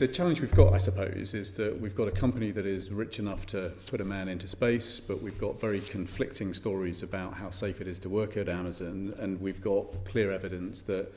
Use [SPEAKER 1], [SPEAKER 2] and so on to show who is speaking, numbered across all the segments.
[SPEAKER 1] The challenge we've got, I suppose, is that we've got a company that is rich enough to put a man into space, but we've got very conflicting stories about how safe it is to work at Amazon, and we've got clear evidence that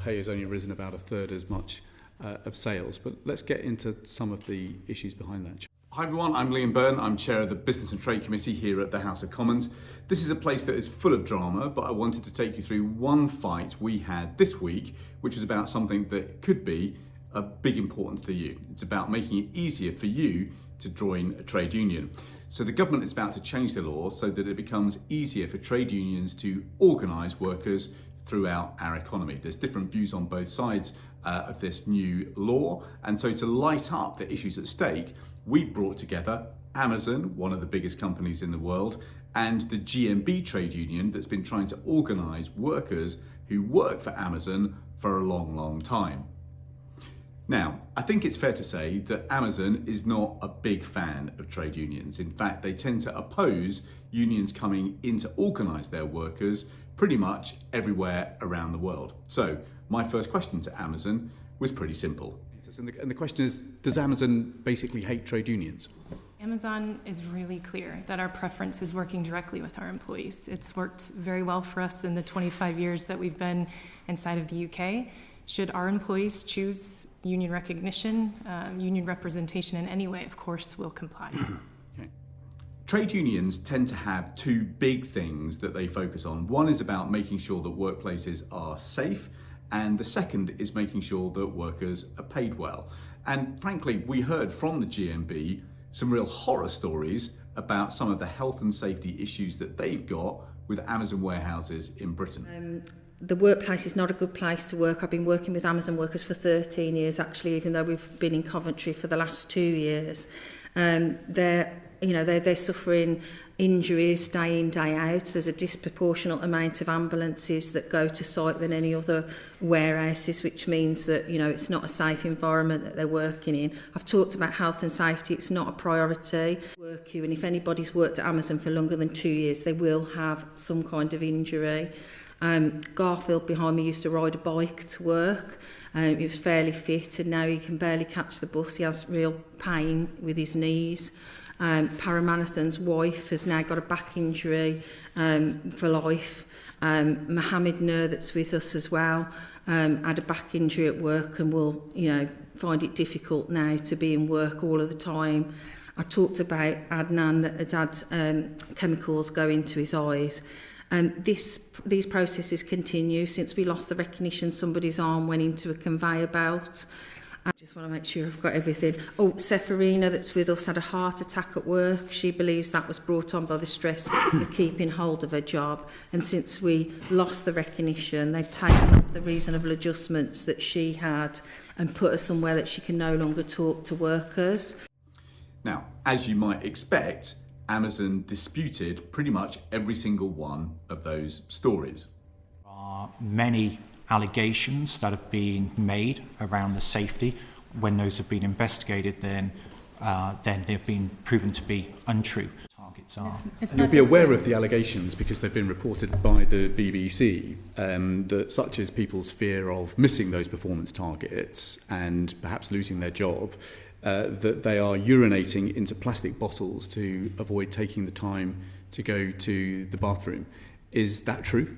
[SPEAKER 1] pay has only risen about a third as much of sales. But let's get into some of the issues behind that.
[SPEAKER 2] Hi everyone, I'm Byrne. I'm chair of the Business and Trade Committee here at the House of Commons. This is a place that is full of drama, but I wanted to take you through one fight we had this week, which is about something that could be of big importance to you. It's about making it easier for you to join a trade union. So the government is about to change the law so that it becomes easier for trade unions to organise workers throughout our economy. There's different views on both sides of this new law, and so to light up the issues at stake, we brought together Amazon, one of the biggest companies in the world, and the GMB trade union that's been trying to organise workers who work for Amazon for a long time. Now, I think it's fair to say that Amazon is not a big fan of trade unions. In fact, they tend to oppose unions coming in to organise their workers pretty much everywhere around the world. So, my first question to Amazon was pretty simple.
[SPEAKER 1] And the question is, does Amazon basically hate trade unions?
[SPEAKER 3] Amazon is really clear that our preference is working directly with our employees. It's worked very well for us in the 25 years that we've been inside of the UK. Should our employees choose union recognition, union representation in any way, of course, we'll comply.
[SPEAKER 2] Okay. Trade unions tend to have two big things that they focus on. One is about making sure that workplaces are safe, and the second is making sure that workers are paid well. And frankly, we heard from the GMB some real horror stories about some of the health and safety issues that they've got with Amazon warehouses in Britain.
[SPEAKER 4] The workplace is not a good place to work. I've been working with Amazon workers for 13 years, actually, even though we've been in Coventry for the last 2 years. They're suffering injuries day in, day out. There's a disproportionate amount of ambulances that go to site than any other warehouses, which means that, it's not a safe environment that they're working in. I've talked about health and safety. It's not a priority. And if anybody's worked at Amazon for longer than 2 years, they will have some kind of injury. Garfield behind me used to ride a bike to work. He was fairly fit, and now he can barely catch the bus. He has real pain with his knees. Paramarathon's wife has now got a back injury for life. Mohammed Nur, that's with us as well, had a back injury at work and will, find it difficult now to be in work all of the time. I talked about Adnan that had chemicals go into his eyes. These processes continue. Since we lost the recognition, somebody's arm went into a conveyor belt. I just want to make sure I've got everything. Seferina, that's with us, had a heart attack at work. She believes that was brought on by the stress of keeping hold of her job. And since we lost the recognition, they've taken off the reasonable adjustments that she had and put her somewhere that she can no longer talk to workers.
[SPEAKER 2] Now, as you might expect, Amazon disputed pretty much every single one of those stories.
[SPEAKER 5] There are many allegations that have been made around the safety. When those have been investigated, then they've been proven to be untrue. Targets are.
[SPEAKER 1] And you'll be aware of the allegations because they've been reported by the BBC, that such as people's fear of missing those performance targets and perhaps losing their job, that they are urinating into plastic bottles to avoid taking the time to go to the bathroom. Is that true?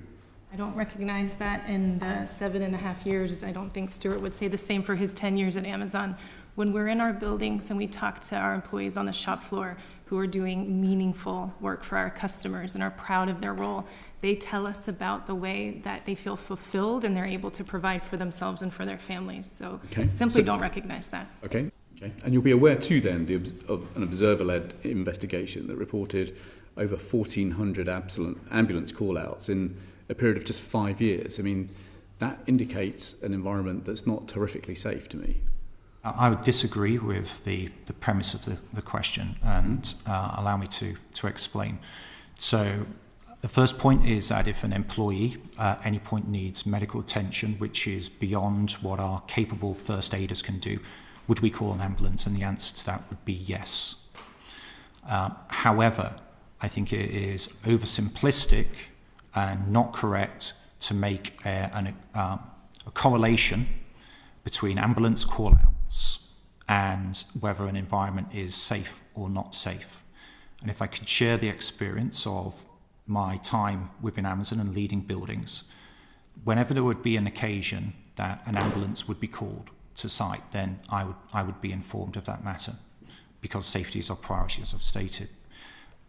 [SPEAKER 3] I don't recognize that in the 7.5 years. I don't think Stuart would say the same for his 10 years at Amazon. When we're in our buildings and we talk to our employees on the shop floor who are doing meaningful work for our customers and are proud of their role, they tell us about the way that they feel fulfilled and they're able to provide for themselves and for their families. So don't recognize that.
[SPEAKER 1] Okay. And you'll be aware too then of an observer-led investigation that reported over 1,400 ambulance call-outs in a period of just 5 years. I mean, that indicates an environment that's not terrifically safe to me.
[SPEAKER 5] I would disagree with the premise of the question and allow me to explain. So the first point is that if an employee at any point needs medical attention, which is beyond what our capable first aiders can do, would we call an ambulance? And the answer to that would be yes. However, I think it is oversimplistic and not correct to make a correlation between ambulance call-outs and whether an environment is safe or not safe. And if I could share the experience of my time within Amazon and leading buildings, whenever there would be an occasion that an ambulance would be called to site, then I would be informed of that matter, because safety is our priority, as I've stated.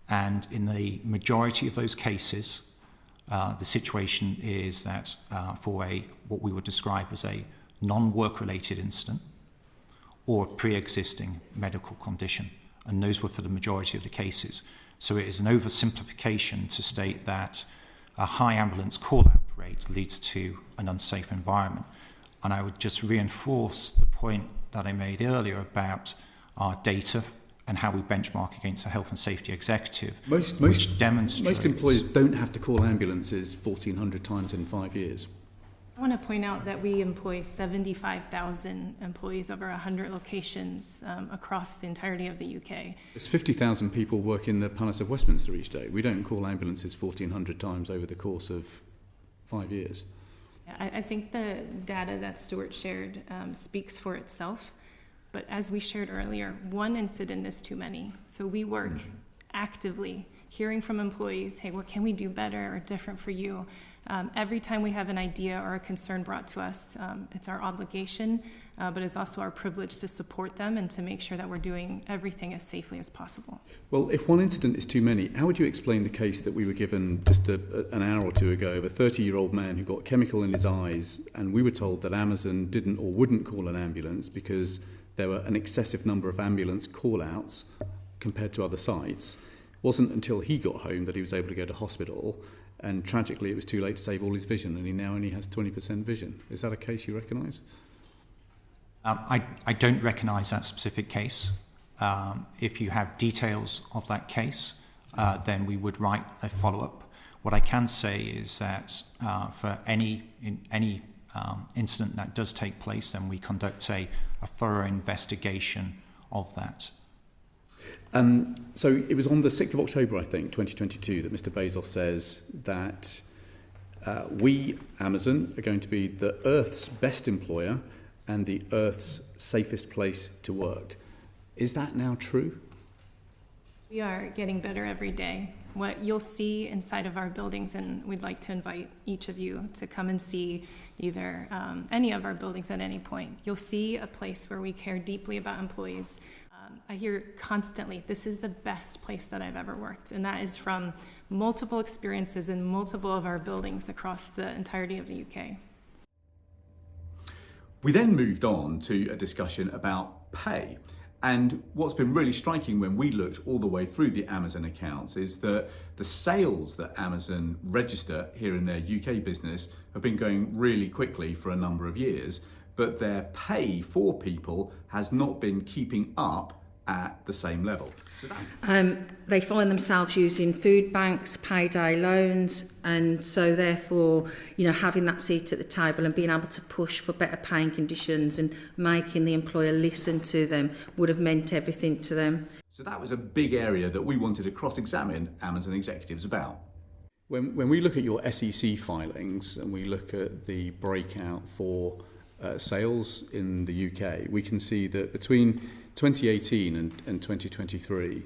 [SPEAKER 5] And in the majority of those cases, the situation is that for what we would describe as a non-work related incident or a pre-existing medical condition, and those were for the majority of the cases. So it is an oversimplification to state that a high ambulance call-out rate leads to an unsafe environment. And I would just reinforce the point that I made earlier about our data and how we benchmark against a health and safety executive, which demonstrates...
[SPEAKER 1] Most employers don't have to call ambulances 1,400 times in 5 years.
[SPEAKER 3] I want to point out that we employ 75,000 employees over 100 locations across the entirety of the UK.
[SPEAKER 1] There's 50,000 people work in the Palace of Westminster each day. We don't call ambulances 1,400 times over the course of 5 years.
[SPEAKER 3] I think the data that Stuart shared speaks for itself. But as we shared earlier, one incident is too many. So we work actively hearing from employees, hey, what can we do better or different for you? Every time we have an idea or a concern brought to us, it's our obligation, but it's also our privilege to support them and to make sure that we're doing everything as safely as possible.
[SPEAKER 1] Well, if one incident is too many, how would you explain the case that we were given just an hour or two ago of a 30-year-old man who got chemical in his eyes, and we were told that Amazon didn't or wouldn't call an ambulance because there were an excessive number of ambulance call-outs compared to other sites? It wasn't until he got home that he was able to go to hospital, and tragically it was too late to save all his vision, and he now only has 20% vision. Is that a case you recognise?
[SPEAKER 5] I don't recognise that specific case. If you have details of that case, then we would write a follow-up. What I can say is that for any incident that does take place, then we conduct a thorough investigation of that.
[SPEAKER 1] So it was on the 6th of October, I think, 2022, that Mr. Bezos says that we, Amazon, are going to be the Earth's best employer and the Earth's safest place to work. Is that now true?
[SPEAKER 3] We are getting better every day. What you'll see inside of our buildings, and we'd like to invite each of you to come and see either any of our buildings at any point. You'll see a place where we care deeply about employees. I hear constantly, this is the best place that I've ever worked, and that is from multiple experiences in multiple of our buildings across the entirety of the UK.
[SPEAKER 2] We then moved on to a discussion about pay. And what's been really striking when we looked all the way through the Amazon accounts is that the sales that Amazon register here in their UK business have been going really quickly for a number of years, but their pay for people has not been keeping up at the same level. So
[SPEAKER 4] they find themselves using food banks, payday loans, and so therefore, having that seat at the table and being able to push for better paying conditions and making the employer listen to them would have meant everything to them.
[SPEAKER 2] So that was a big area that we wanted to cross-examine Amazon executives about.
[SPEAKER 1] When we look at your SEC filings and we look at the breakout for sales in the UK, we can see that between 2018 and 2023,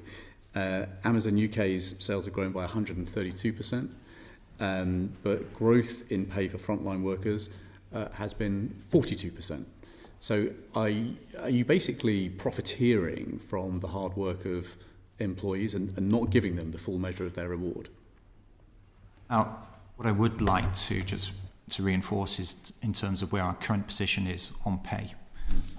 [SPEAKER 1] Amazon UK's sales have grown by 132%, but growth in pay for frontline workers has been 42%. So are you basically profiteering from the hard work of employees and not giving them the full measure of their reward?
[SPEAKER 5] Now, what I would like to reinforce is in terms of where our current position is on pay.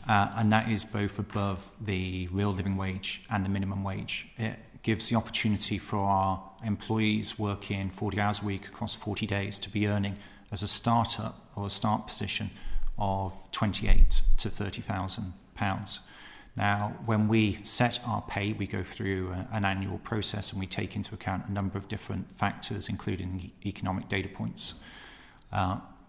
[SPEAKER 5] And that is both above the real living wage and the minimum wage. It gives the opportunity for our employees working 40 hours a week across 40 days to be earning as a startup or a start position of £28,000 to £30,000. Now, when we set our pay, we go through an annual process and we take into account a number of different factors, including economic data points.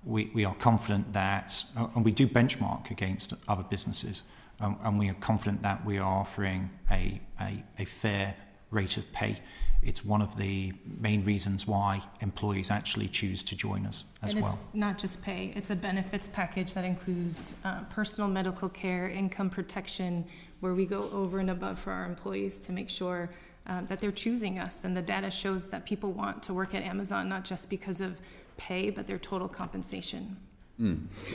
[SPEAKER 5] We are confident that, and we do benchmark against other businesses, and we are confident that we are offering a fair rate of pay. It's one of the main reasons why employees actually choose to join us as well.
[SPEAKER 3] It's not just pay, it's a benefits package that includes personal medical care, income protection, where we go over and above for our employees to make sure that they're choosing us. And the data shows that people want to work at Amazon, not just because of pay, but their total compensation.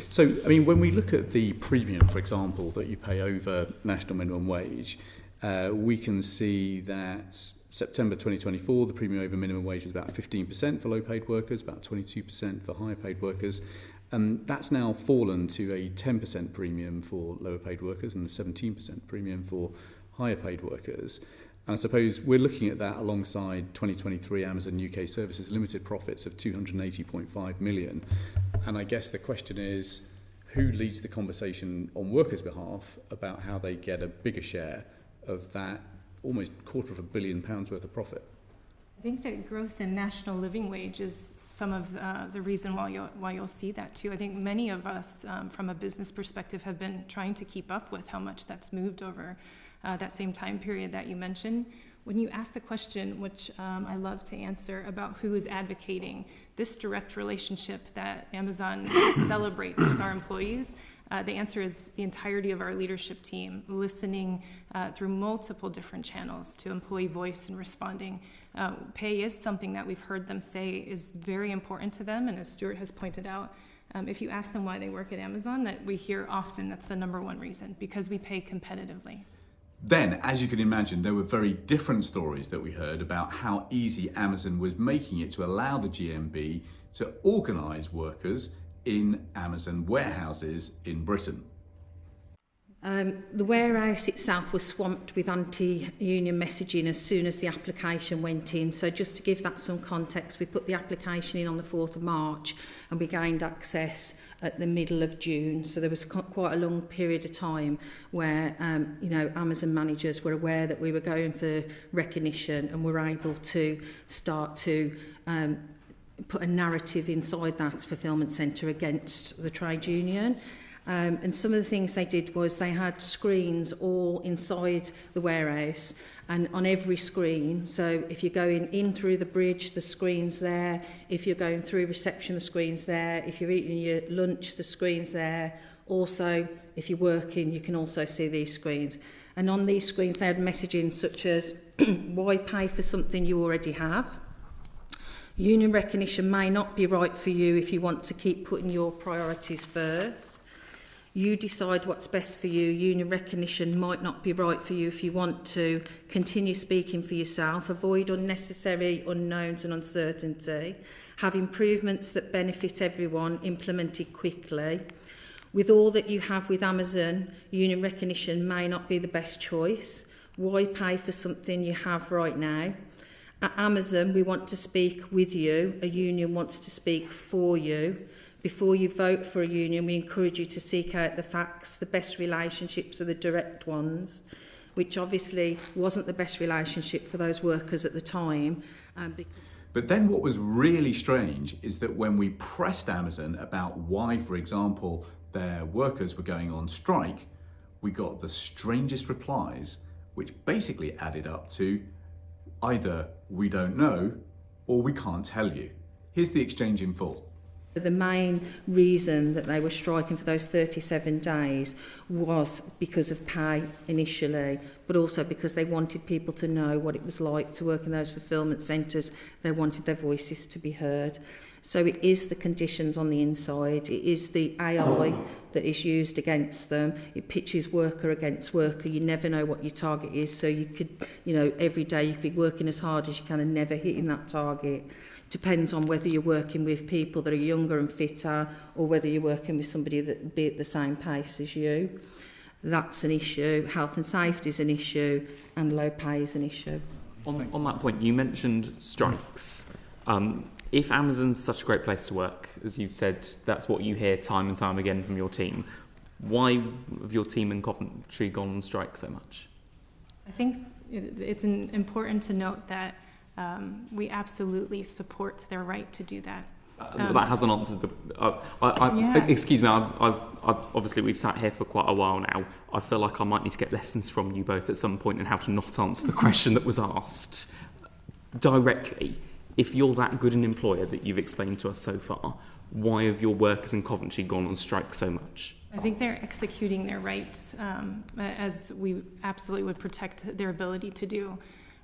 [SPEAKER 1] So, I mean, when we look at the premium, for example, that you pay over national minimum wage, we can see that September 2024, the premium over minimum wage was about 15% for low-paid workers, about 22% for higher-paid workers. That's now fallen to a 10% premium for lower-paid workers and a 17% premium for higher-paid workers. And I suppose we're looking at that alongside 2023 Amazon UK Services limited profits of 280.5 million. And I guess the question is, who leads the conversation on workers' behalf about how they get a bigger share of that almost £250 million worth of profit?
[SPEAKER 3] I think that growth in national living wage is some of the reason why you'll see that too. I think many of us, from a business perspective, have been trying to keep up with how much that's moved over that same time period that you mentioned. When you ask the question, which I love to answer, about who is advocating this direct relationship that Amazon celebrates with our employees, the answer is the entirety of our leadership team, listening through multiple different channels to employee voice and responding. Pay is something that we've heard them say is very important to them, and as Stuart has pointed out, if you ask them why they work at Amazon, that we hear often that's the number one reason, because we pay competitively.
[SPEAKER 2] Then, as you can imagine, there were very different stories that we heard about how easy Amazon was making it to allow the GMB to organise workers in Amazon warehouses in Britain.
[SPEAKER 4] The warehouse itself was swamped with anti-union messaging as soon as the application went in. So just to give that some context, we put the application in on the 4th of March and we gained access at the middle of June. So there was quite a long period of time where Amazon managers were aware that we were going for recognition and were able to start to put a narrative inside that fulfilment centre against the trade union. And some of the things they did was they had screens all inside the warehouse, and on every screen, so if you're going in through the bridge, the screen's there. If you're going through reception, the screen's there. If you're eating your lunch, the screen's there. Also, if you're working, you can also see these screens. And on these screens, they had messaging such as, why pay for something you already have? Union recognition may not be right for you if you want to keep putting your priorities first. You decide what's best for you. Union recognition might not be right for you if you want to continue speaking for yourself. Avoid unnecessary unknowns and uncertainty. Have improvements that benefit everyone implemented quickly. With all that you have with Amazon, union recognition may not be the best choice. Why pay for something you have right now? At Amazon, we want to speak with you. A union wants to speak for you. Before you vote for a union, we encourage you to seek out the facts. The best relationships are the direct ones, which obviously wasn't the best relationship for those workers at the time.
[SPEAKER 2] But then what was really strange is that when we pressed Amazon about why, for example, their workers were going on strike, we got the strangest replies, which basically added up to either we don't know or we can't tell you. Here's the exchange in full.
[SPEAKER 4] The main reason that they were striking for those 37 days was because of pay initially, but also because they wanted people to know what it was like to work in those fulfilment centres. They wanted their voices to be heard. So it is the conditions on the inside, it is the AI that is used against them. It pitches worker against worker. You never know what your target is, so you could, every day you could be working as hard as you can and never hitting that target. Depends on whether you're working with people that are younger and fitter or whether you're working with somebody that be at the same pace as you. That's an issue. Health and safety is an issue, and low pay is an issue.
[SPEAKER 6] On that point, you mentioned strikes. If Amazon's such a great place to work, as you've said, that's what you hear time and time again from your team. Why have your team in Coventry gone on strike so much?
[SPEAKER 3] I think it's important to note that we absolutely support their right to do that.
[SPEAKER 6] That hasn't answered the. Excuse me. I've obviously we've sat here for quite a while now. I feel like I might need to get lessons from you both at some point in how to not answer the question that was asked directly. If you're that good an employer that you've explained to us so far, why have your workers in Coventry gone on strike so much?
[SPEAKER 3] I think they're executing their rights as we absolutely would protect their ability to do.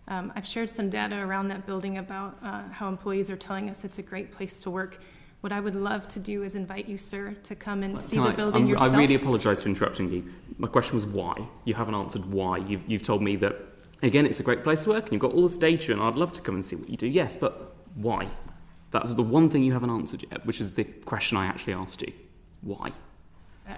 [SPEAKER 3] I've shared some data around that building about how employees are telling us it's a great place to work. What I would love to do is invite you, sir, to come and see the building yourself.
[SPEAKER 6] I really apologise for interrupting you. My question was why. You haven't answered why. You've told me that, again, it's a great place to work and you've got all this data and I'd love to come and see what you do. Yes, but why? That's the one thing you haven't answered yet, which is the question I actually asked you. Why?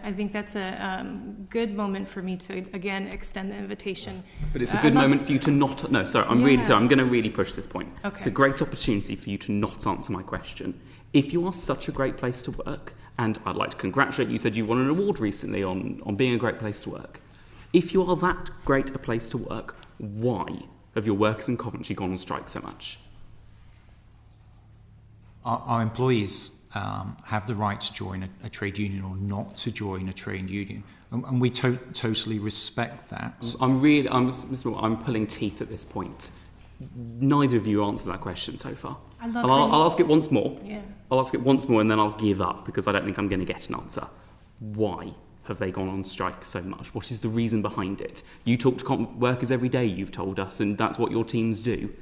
[SPEAKER 3] I think that's a good moment for me to, again, extend the invitation.
[SPEAKER 6] But it's a good moment for you to not... No, sorry, I'm really sorry. I'm going to really push this point.
[SPEAKER 3] Okay.
[SPEAKER 6] It's a great opportunity for you to not answer my question. If you are such a great place to work, and I'd like to congratulate you, said you won an award recently on being a great place to work. If you are that great a place to work, why have your workers in Coventry gone on strike so much?
[SPEAKER 5] Our employees have the right to join a trade union or not to join a trade union, and we totally respect that.
[SPEAKER 6] I'm pulling teeth at this point. Neither of you answered that question so far. I'll ask it once more.
[SPEAKER 3] Yeah.
[SPEAKER 6] I'll ask it once more and then I'll give up because I don't think I'm going to get an answer. Why have they gone on strike so much? What is the reason behind it? You talk to workers every day, you've told us, and that's what your teams do.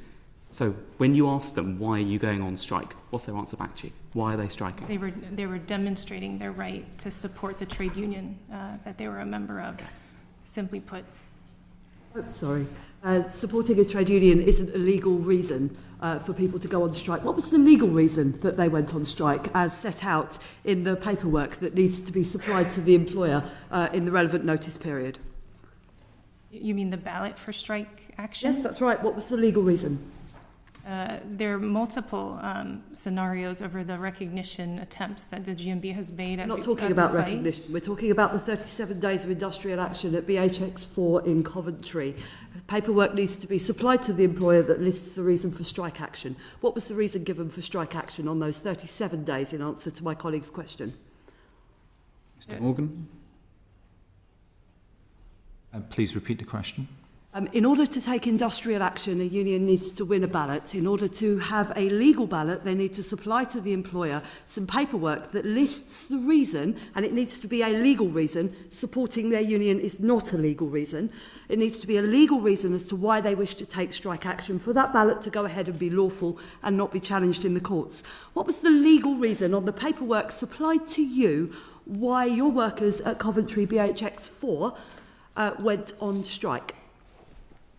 [SPEAKER 6] So when you ask them, why are you going on strike? What's their answer back to you? Why are they striking?
[SPEAKER 3] They were demonstrating their right to support the trade union that they were a member of. Okay. Simply put.
[SPEAKER 7] Supporting a trade union isn't a legal reason for people to go on strike. What was the legal reason that they went on strike as set out in the paperwork that needs to be supplied to the employer in the relevant notice period?
[SPEAKER 3] You mean the ballot for strike action?
[SPEAKER 7] Yes, that's right. What was the legal reason?
[SPEAKER 3] There are multiple scenarios over the recognition attempts that the GMB has made.
[SPEAKER 7] We're not talking about recognition. We're talking about the 37 days of industrial action at BHX4 in Coventry. Paperwork needs to be supplied to the employer that lists the reason for strike action. What was the reason given for strike action on those 37 days in answer to my colleague's question?
[SPEAKER 1] Mr. Morgan?
[SPEAKER 5] Please repeat the question.
[SPEAKER 7] In order to take industrial action, a union needs to win a ballot. In order to have a legal ballot, they need to supply to the employer some paperwork that lists the reason, and it needs to be a legal reason. Supporting their union is not a legal reason. It needs to be a legal reason as to why they wish to take strike action for that ballot to go ahead and be lawful and not be challenged in the courts. What was the legal reason on the paperwork supplied to you why your workers at Coventry BHX4 went on strike?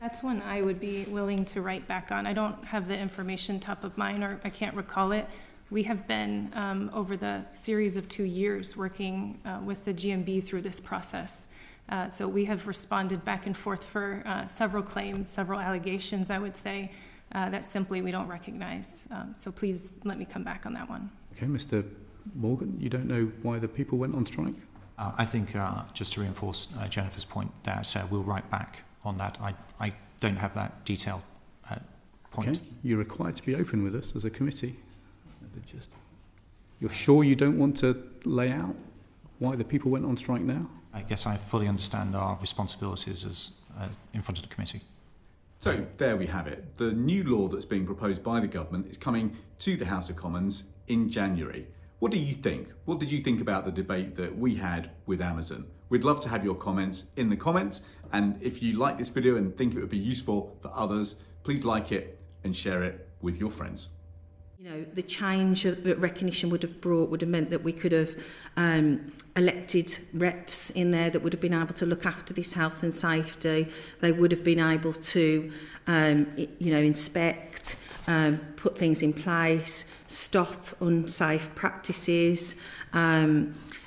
[SPEAKER 3] That's one I would be willing to write back on. I don't have the information top of mind, or I can't recall it. We have been, over the series of 2 years, working with the GMB through this process. So we have responded back and forth for several claims, several allegations, I would say, that simply we don't recognize. So please let me come back on that one.
[SPEAKER 1] Okay, Mr. Morgan, you don't know why the people went on strike?
[SPEAKER 5] I think, just to reinforce Jennifer's point, that we'll write back on that. I don't have that detailed point.
[SPEAKER 1] Okay. You're required to be open with us as a committee. You're sure you don't want to lay out why the people went on strike now?
[SPEAKER 5] I guess I fully understand our responsibilities as in front of the committee.
[SPEAKER 2] So there we have it. The new law that's being proposed by the government is coming to the House of Commons in January. What do you think? What did you think about the debate that we had with Amazon? We'd love to have your comments in the comments. And if you like this video and think it would be useful for others, please like it and share it with your friends.
[SPEAKER 4] You know, the change that recognition would have meant that we could have elected reps in there that would have been able to look after this health and safety. They would have been able to, inspect, put things in place, stop unsafe practices.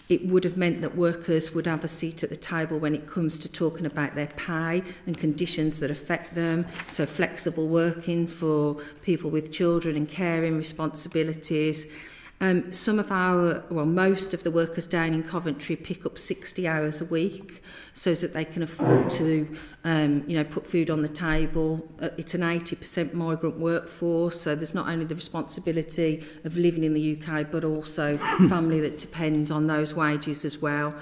[SPEAKER 4] It would have meant that workers would have a seat at the table when it comes to talking about their pay and conditions that affect them. So flexible working for people with children and caring responsibilities. Some of most of the workers down in Coventry pick up 60 hours a week so that they can afford to, put food on the table. It's an 80% migrant workforce, so there's not only the responsibility of living in the UK, but also family that depend on those wages as well.